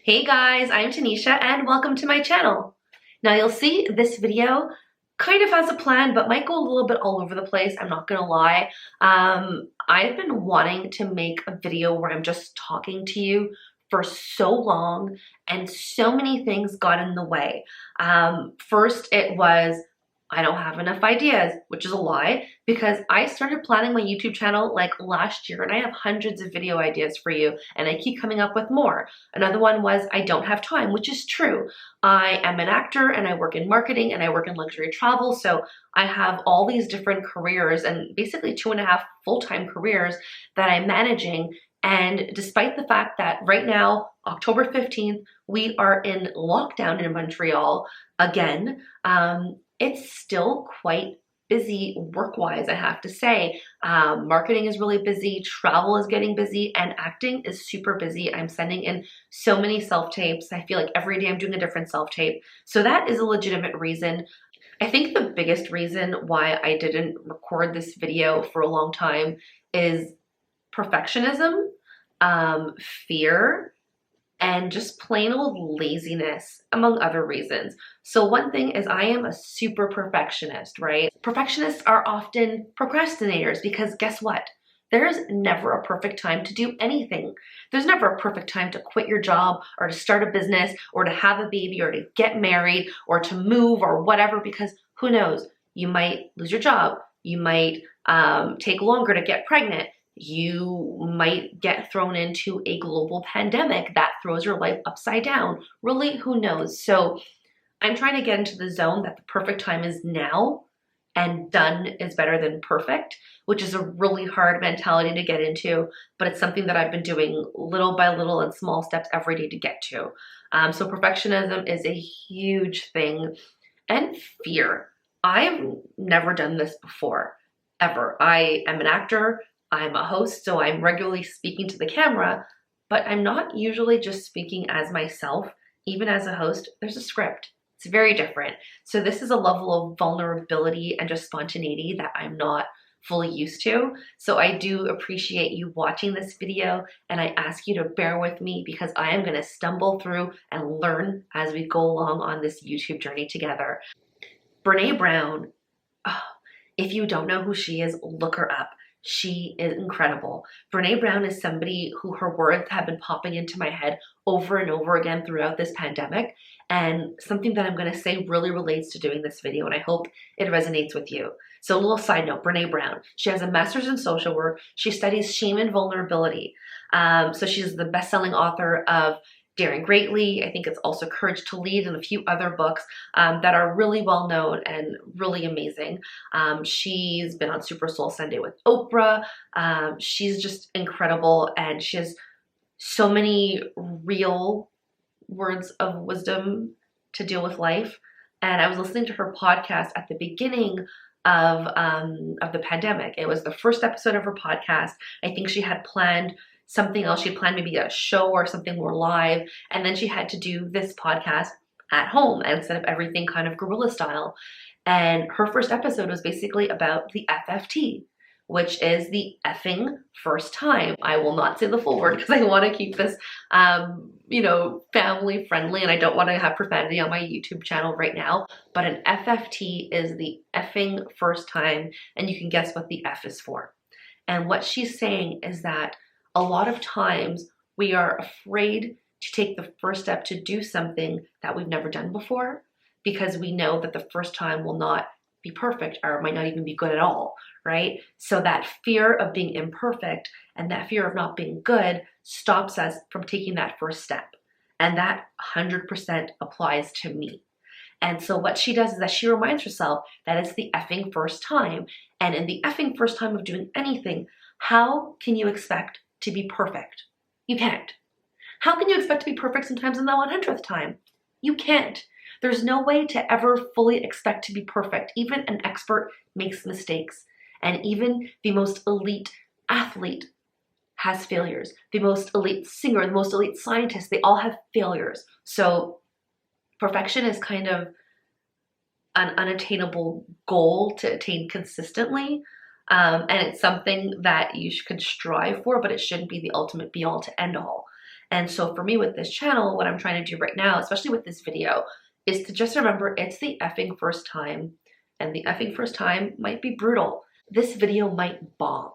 Hey guys, I'm Tanisha and welcome to my channel. Now you'll see this video kind of has a plan, but might go a little bit all over the place, I'm not gonna lie. I've been wanting to make a video where I'm just talking to you for so long and so many things got in the way. First it was I don't have enough ideas, which is a lie because I started planning my YouTube channel like last year and I have hundreds of video ideas for you and I keep coming up with more. Another one was I don't have time, which is true. I am an actor and I work in marketing and I work in luxury travel. So I have all these different careers and basically 2.5 full-time careers that I'm managing. And despite the fact that right now, October 15th, we are in lockdown in Montreal again, it's still quite busy work-wise, I have to say. Marketing is really busy, travel is getting busy, and acting is super busy. I'm sending in so many self-tapes. I feel like every day I'm doing a different self-tape. So that is a legitimate reason. I think the biggest reason why I didn't record this video for a long time is perfectionism, fear, and just plain old laziness, among other reasons. So one thing is I am a super perfectionist, right? Perfectionists are often procrastinators because guess what? There's never a perfect time to do anything. There's never a perfect time to quit your job or to start a business or to have a baby or to get married or to move or whatever, because who knows? You might lose your job. You might take longer to get pregnant. You might get thrown into a global pandemic that throws your life upside down. Really, who knows? So I'm trying to get into the zone that the perfect time is now and done is better than perfect, which is a really hard mentality to get into, but it's something that I've been doing little by little and small steps every day to get to. So perfectionism is a huge thing. And fear. I've never done this before, ever. I am an actor. I'm a host, so I'm regularly speaking to the camera, but I'm not usually just speaking as myself. Even as a host, there's a script. It's very different. So this is a level of vulnerability and just spontaneity that I'm not fully used to. So I do appreciate you watching this video and I ask you to bear with me because I am gonna stumble through and learn as we go along on this YouTube journey together. Brene Brown, oh, if you don't know who she is, look her up. She is incredible. Brene Brown is somebody who her words have been popping into my head over and over again throughout this pandemic. And something that I'm going to say really relates to doing this video, and I hope it resonates with you. So a little side note, Brene Brown. She has a master's in social work. She studies shame and vulnerability. So she's the best-selling author of Daring Greatly. I think it's also Courage to Lead and a few other books that are really well known and really amazing. She's been on Super Soul Sunday with Oprah. She's just incredible and she has so many real words of wisdom to deal with life. And I was listening to her podcast at the beginning of the pandemic. It was the first episode of her podcast. I think she had planned something else. She planned maybe a show or something more live. And then she had to do this podcast at home instead of everything kind of guerrilla style. And her first episode was basically about the FFT, which is the effing first time. I will not say the full word because I want to keep this, family friendly and I don't want to have profanity on my YouTube channel right now. But an FFT is the effing first time, and you can guess what the F is for. And what she's saying is that a lot of times we are afraid to take the first step to do something that we've never done before because we know that the first time will not be perfect or it might not even be good at all, right? So that fear of being imperfect and that fear of not being good stops us from taking that first step. And that 100% applies to me. And so what she does is that she reminds herself that it's the effing first time. And in the effing first time of doing anything, how can you expect to be perfect? You can't. How can you expect to be perfect sometimes in the 100th time? You can't. There's no way to ever fully expect to be perfect. Even an expert makes mistakes. And even the most elite athlete has failures. The most elite singer, the most elite scientist, they all have failures. So perfection is kind of an unattainable goal to attain consistently. And it's something that you could strive for, but it shouldn't be the ultimate be all to end all. And so for me with this channel, what I'm trying to do right now, especially with this video, is to just remember it's the effing first time, and the effing first time might be brutal. This video might bomb.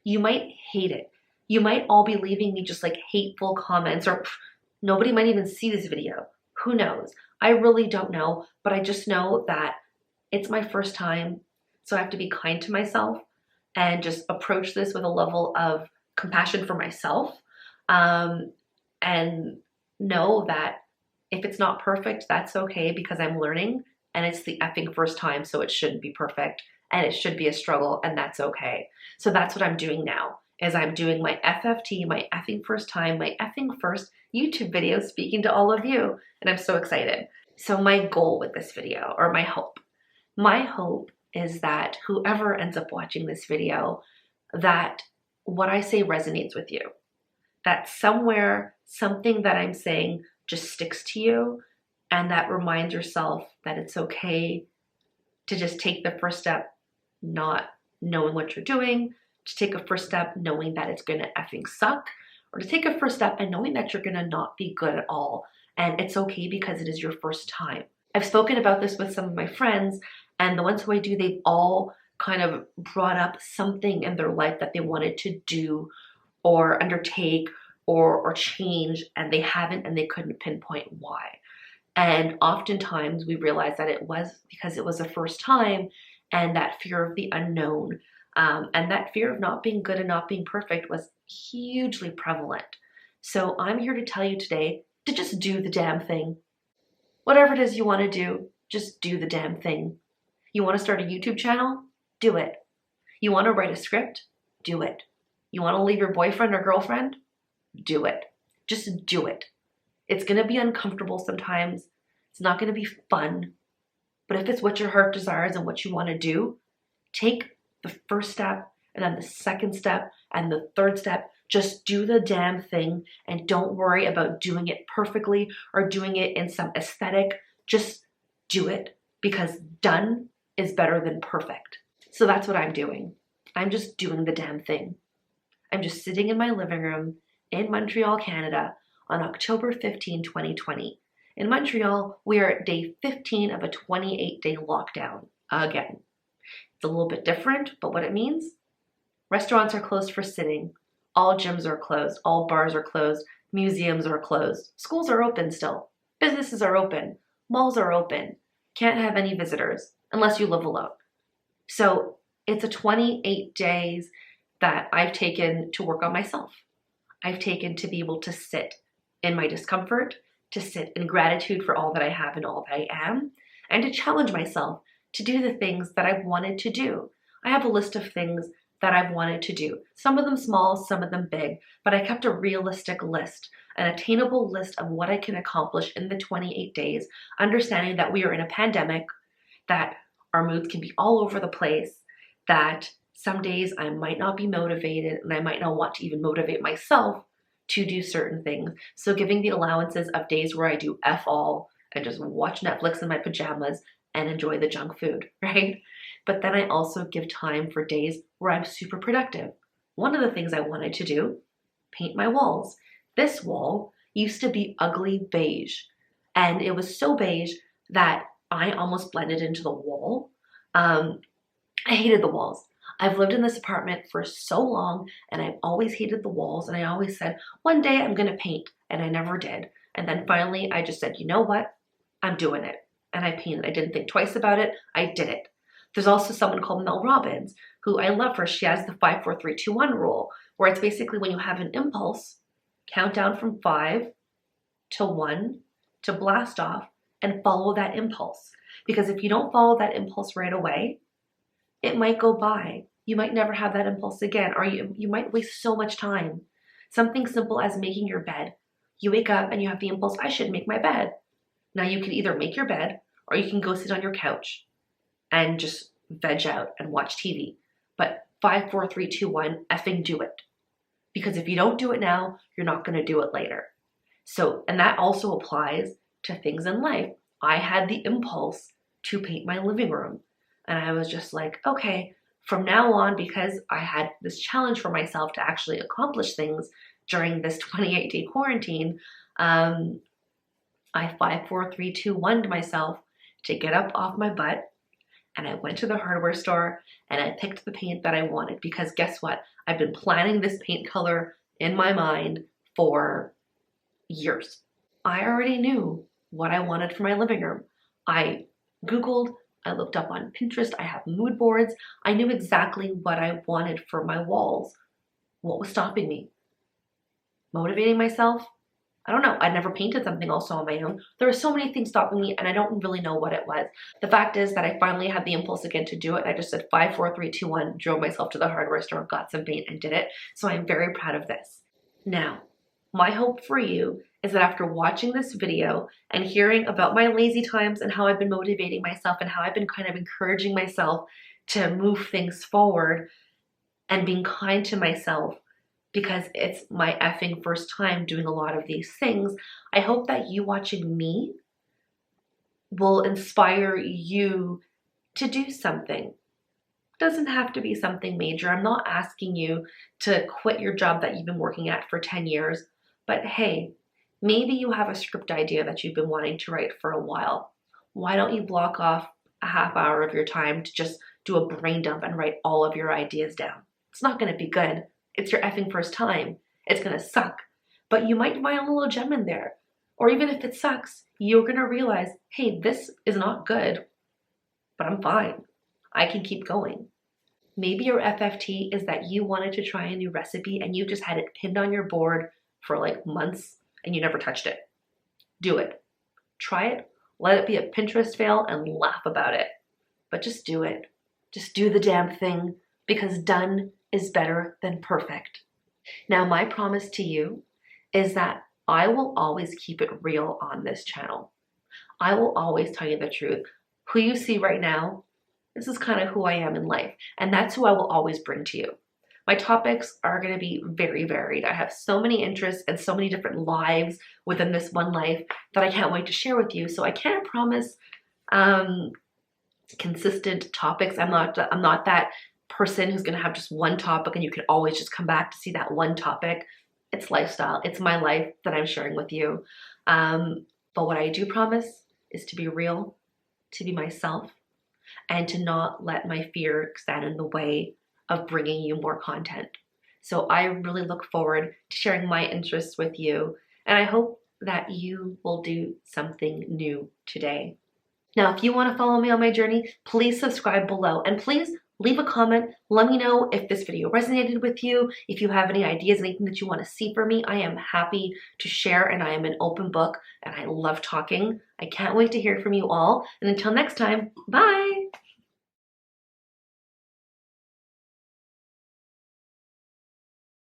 You might hate it. You might all be leaving me just like hateful comments, or nobody might even see this video. Who knows? I really don't know, but I just know that it's my first time, so I have to be kind to myself and just approach this with a level of compassion for myself, and know that if it's not perfect, that's okay, because I'm learning and it's the effing first time, so it shouldn't be perfect and it should be a struggle, and that's okay. So that's what I'm doing now, is I'm doing my FFT, my effing first time, my effing first YouTube video speaking to all of you, and I'm so excited. So my goal with this video, or my hope is that whoever ends up watching this video, that what I say resonates with you, that somewhere something that I'm saying just sticks to you, and that reminds yourself that it's okay to just take the first step not knowing what you're doing, to take a first step knowing that it's gonna effing suck, or to take a first step and knowing that you're gonna not be good at all, and it's okay because it is your first time. I've spoken about this with some of my friends, and the ones who I do, they've all kind of brought up something in their life that they wanted to do or undertake or change, and they haven't, and they couldn't pinpoint why. And oftentimes we realize that it was because it was the first time, and that fear of the unknown, and that fear of not being good and not being perfect was hugely prevalent. So I'm here to tell you today to just do the damn thing. Whatever it is you want to do, just do the damn thing. You want to start a YouTube channel? Do it. You want to write a script? Do it. You want to leave your boyfriend or girlfriend? Do it. Just do it. It's going to be uncomfortable sometimes. It's not going to be fun. But if it's what your heart desires and what you want to do, take the first step, and then the second step, and the third step. Just do the damn thing, and don't worry about doing it perfectly or doing it in some aesthetic. Just do it, because done is better than perfect. So that's what I'm doing. I'm just doing the damn thing. I'm just sitting in my living room in Montreal, Canada on October 15, 2020. In Montreal, we are at day 15 of a 28-day lockdown again. It's a little bit different, but what it means, restaurants are closed for sitting, all gyms are closed, all bars are closed, museums are closed, schools are open still, businesses are open, malls are open, can't have any visitors unless you live alone. So it's a 28 days that I've taken to work on myself. I've taken to be able to sit in my discomfort, to sit in gratitude for all that I have and all that I am, and to challenge myself to do the things that I've wanted to do. I have a list of things that I've wanted to do. Some of them small, some of them big, but I kept a realistic list, an attainable list of what I can accomplish in the 28 days, understanding that we are in a pandemic, that our moods can be all over the place, that some days I might not be motivated, and I might not want to even motivate myself to do certain things. So giving the allowances of days where I do F all and just watch Netflix in my pajamas and enjoy the junk food, right? But then I also give time for days where I'm super productive. One of the things I wanted to do, paint my walls. This wall used to be ugly beige, and it was so beige that I almost blended into the wall. I hated the walls. I've lived in this apartment for so long, and I've always hated the walls, and I always said, one day I'm gonna paint, and I never did. And then finally I just said, you know what? I'm doing it. And I painted. I didn't think twice about it. I did it. There's also someone called Mel Robbins, who I love her. She has the 5, 4, 3, 2, 1 rule, where it's basically when you have an impulse, count down from 5 to 1 to blast off and follow that impulse. Because if you don't follow that impulse right away, it might go by. You might never have that impulse again, or you might waste so much time. Something simple as making your bed. You wake up and you have the impulse, I should make my bed. Now you can either make your bed, or you can go sit on your couch and just veg out and watch TV. But 5, 4, 3, 2, 1, effing do it. Because if you don't do it now, you're not going to do it later. So, and that also applies to things in life. I had the impulse to paint my living room. And I was just like, okay, from now on, because I had this challenge for myself to actually accomplish things, during this 28-day quarantine, I 5, 4, 3, 2, 1 to myself to get up off my butt, and I went to the hardware store and I picked the paint that I wanted, because guess what? I've been planning this paint color in my mind for years. I already knew what I wanted for my living room. I Googled, I looked up on Pinterest, I have mood boards. I knew exactly what I wanted for my walls. What was stopping me? Motivating myself? I don't know. I'd never painted something also on my own. There were so many things stopping me and I don't really know what it was. The fact is that I finally had the impulse again to do it. I just said 5, 4, 3, 2, 1, drove myself to the hardware store, got some paint and did it. So I'm very proud of this. Now, my hope for you is that after watching this video and hearing about my lazy times and how I've been motivating myself and how I've been kind of encouraging myself to move things forward and being kind to myself, because it's my effing first time doing a lot of these things, I hope that you watching me will inspire you to do something. It doesn't have to be something major. I'm not asking you to quit your job that you've been working at for 10 years, but hey, maybe you have a script idea that you've been wanting to write for a while. Why don't you block off a half hour of your time to just do a brain dump and write all of your ideas down? It's not going to be good. It's your effing first time. It's going to suck. But you might find a little gem in there. Or even if it sucks, you're going to realize, hey, this is not good, but I'm fine. I can keep going. Maybe your FFT is that you wanted to try a new recipe and you just had it pinned on your board for like months and you never touched it. Do it. Try it. Let it be a Pinterest fail and laugh about it. But just do it. Just do the damn thing, because done is better than perfect. Now, my promise to you is that I will always keep it real on this channel. I will always tell you the truth. Who you see right now, this is kind of who I am in life, and that's who I will always bring to you. My topics are going to be very varied. I have so many interests and so many different lives within this one life that I can't wait to share with you. So I can't promise consistent topics. I'm not that person who's going to have just one topic and you can always just come back to see that one topic. It's lifestyle. It's my life that I'm sharing with you. But what I do promise is to be real, to be myself, and to not let my fear stand in the way of bringing you more content. So I really look forward to sharing my interests with you, and I hope that you will do something new today. Now, if you want to follow me on my journey, please subscribe below, and please leave a comment. Let me know if this video resonated with you. If you have any ideas, anything that you want to see from me, I am happy to share, and I am an open book, and I love talking. I can't wait to hear from you all. And until next time, bye.